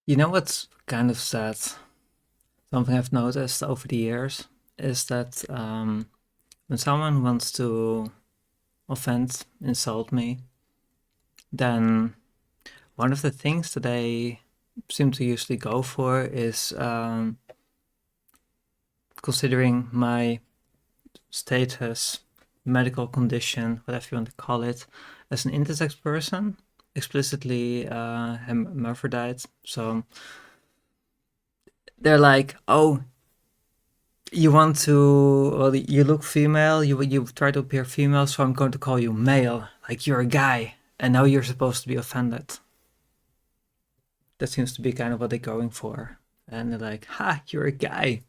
You know what's kind of sad? Something I've noticed over the years is that when someone wants to offend, insult me, then one of the things that they seem to usually go for is considering my status, medical condition, whatever you want to call it, as an intersex person, explicitly hermaphrodite. So they're like, oh, you want to, well, you look female, you try to appear female, so I'm going to call you male, like you're a guy, and now you're supposed to be offended. That seems to be kind of what they're going for. And they're like, ha, you're a guy.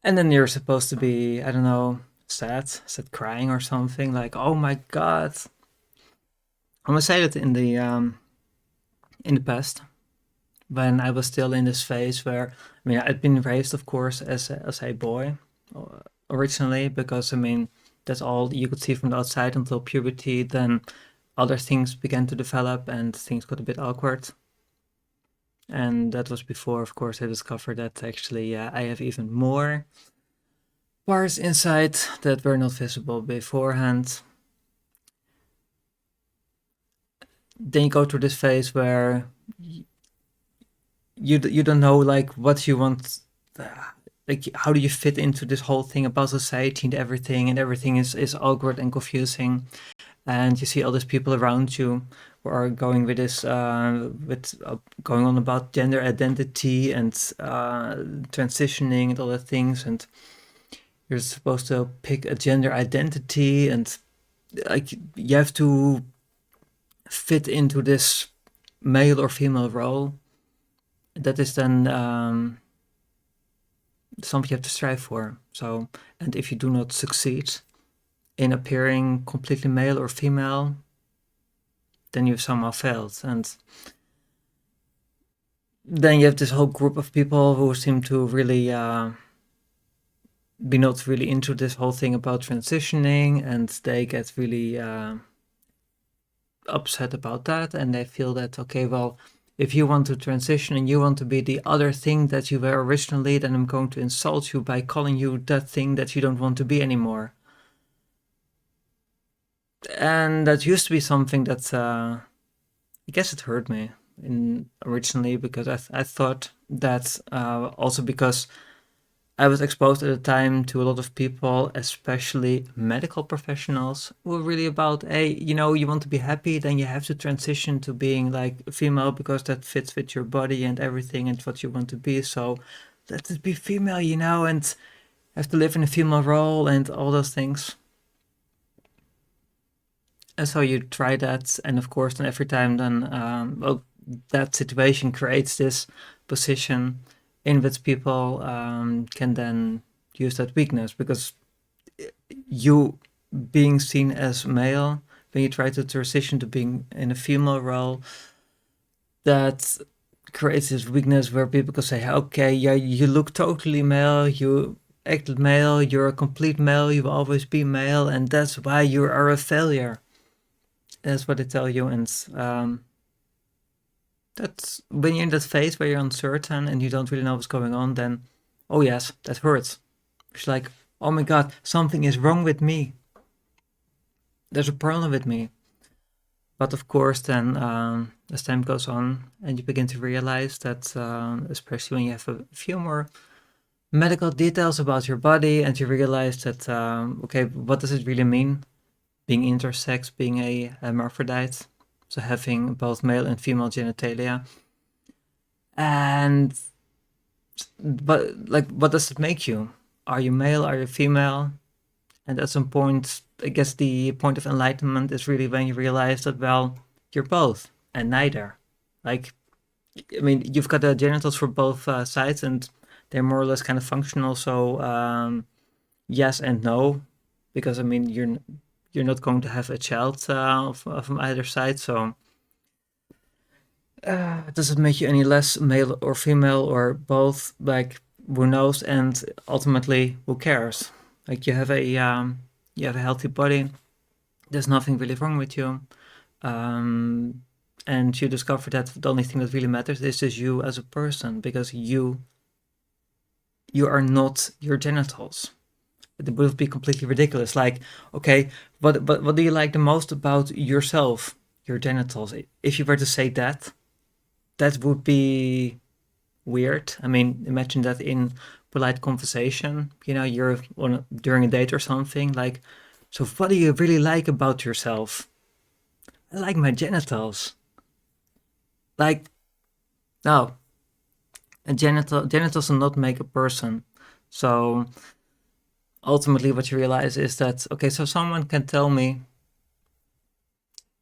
And then you're supposed to be, I don't know, sad crying or something, like, oh my god. I'm gonna say that in the past, when I was still in this phase where, I mean, I'd been raised, of course, as a boy originally, because, I mean, that's all you could see from the outside until puberty. Then other things began to develop and things got a bit awkward. And that was before, of course, I discovered that actually I have even more parts inside that were not visible beforehand. Then you go through this phase where you don't know like what you want, like how do you fit into this whole thing about society and everything is awkward and confusing, and you see all these people around you who are going with this going on about gender identity and transitioning and all the things, and you're supposed to pick a gender identity, and like you have to fit into this male or female role. That is then something you have to strive for. So, and if you do not succeed in appearing completely male or female, then you've somehow failed. And then you have this whole group of people who seem to really be not really into this whole thing about transitioning, and they get really upset about that, and they feel that, okay, well, if you want to transition and you want to be the other thing that you were originally, then I'm going to insult you by calling you that thing that you don't want to be anymore. And that used to be something that I guess it hurt me originally, because I thought that also because I was exposed at the time to a lot of people, especially medical professionals, who were really about, hey, you want to be happy, then you have to transition to being like female because that fits with your body and everything and what you want to be. So let it be female, and have to live in a female role and all those things. And so you try that, and of course, then every time, then well, that situation creates this position in which people can then use that weakness, because you being seen as male, when you try to transition to being in a female role, that creates this weakness where people can say, okay, yeah, you look totally male, you act male, you're a complete male, you will always be male, and that's why you are a failure. That's what they tell you. And that's when you're in that phase where you're uncertain and you don't really know what's going on, then, oh yes, that hurts. It's like, oh my god, something is wrong with me. There's a problem with me. But of course, then as time goes on and you begin to realize that, especially when you have a few more medical details about your body, and you realize that, okay, what does it really mean being intersex, being a hermaphrodite? So having both male and female genitalia. And but like, what does it make you? Are you male? Are you female? And at some point, I guess the point of enlightenment is really when you realize that, well, you're both and neither. Like, I mean, you've got the genitals for both sides, and they're more or less kind of functional. So yes and no, because I mean, you're not going to have a child from either side. So does it make you any less male or female or both? Like, who knows? And ultimately, who cares? Like, you have a healthy body. There's nothing really wrong with you. and you discover that the only thing that really matters is just you as a person, because you are not your genitals. It would be completely ridiculous. Like, okay, what do you like the most about yourself? Your genitals. If you were to say that, that would be weird. I mean, imagine that in polite conversation. You're during a date or something. Like, so what do you really like about yourself? I like my genitals. Like, no, genitals do not make a person. So ultimately, what you realize is that, okay, so someone can tell me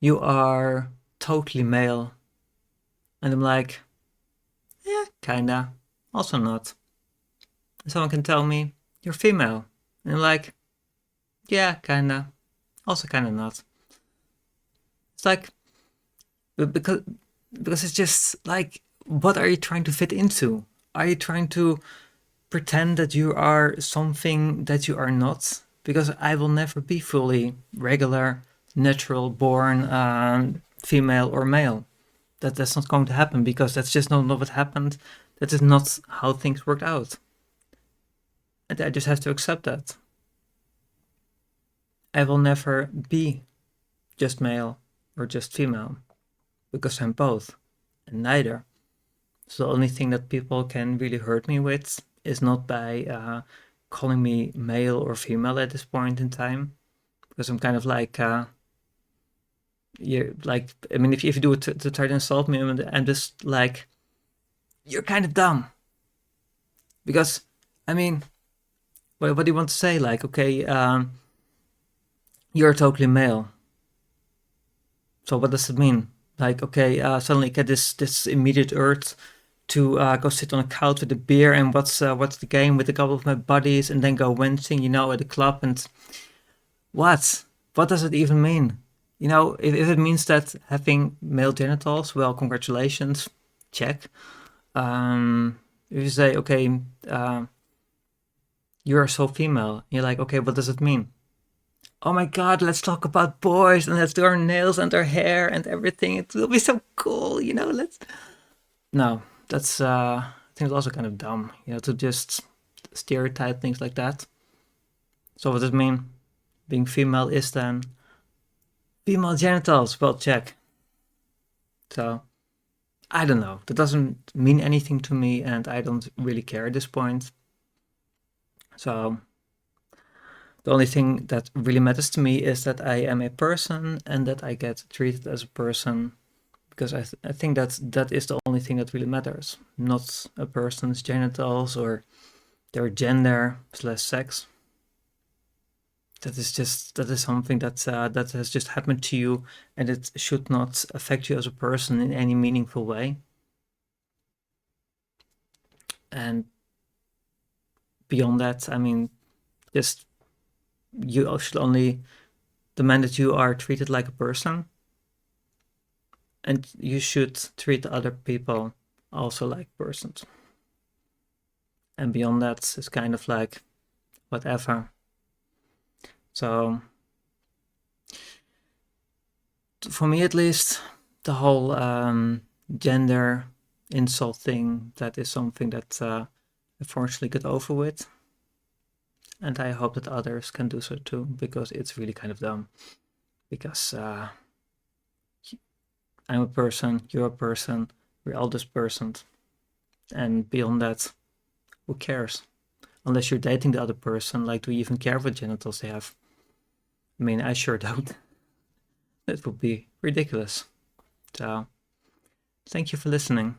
you are totally male, and I'm like, yeah, kinda, also not. Someone can tell me you're female, and I'm like, yeah, kinda, also kinda not. It's like, because it's just like, what are you trying to fit into? Are you trying to pretend that you are something that you are not? Because I will never be fully regular, natural born female or male. That's not going to happen, because that's just not what happened. That is not how things worked out. And I just have to accept that. I will never be just male or just female, because I'm both and neither. So the only thing that people can really hurt me with is not by calling me male or female at this point in time, because I'm kind of like, I mean, if you do it to try to insult me, I'm just like, you're kind of dumb. Because, I mean, what do you want to say? Like, okay, you're totally male. So what does it mean? Like, okay, suddenly get this immediate urge to go sit on a couch with a beer and what's the game with a couple of my buddies, and then go wincing, at the club. And what does it even mean? If it means that having male genitals, well, congratulations, check. If you say, okay, you're so female, you're like, okay, what does it mean? Oh my god, let's talk about boys and let's do our nails and our hair and everything. It will be so cool, let's. No, that's I think it's also kind of dumb, to just stereotype things like that. So what does it mean? Being female is then female genitals. Well, check. So I don't know. That doesn't mean anything to me, and I don't really care at this point. So the only thing that really matters to me is that I am a person and that I get treated as a person, because I think that is the only thing that really matters, not a person's genitals or their gender/sex. That is something that has just happened to you, and it should not affect you as a person in any meaningful way. And beyond that, I mean, just you should only demand that you are treated like a person, and you should treat other people also like persons. And beyond that, it's kind of like whatever. So for me, at least, the whole gender insult thing, that is something that I fortunately got over with. And I hope that others can do so too, because it's really kind of dumb. Because I'm a person, you're a person, we're all just persons. And beyond that, who cares? Unless you're dating the other person, like, do you even care what genitals they have? I mean, I sure don't. That would be ridiculous. So, thank you for listening.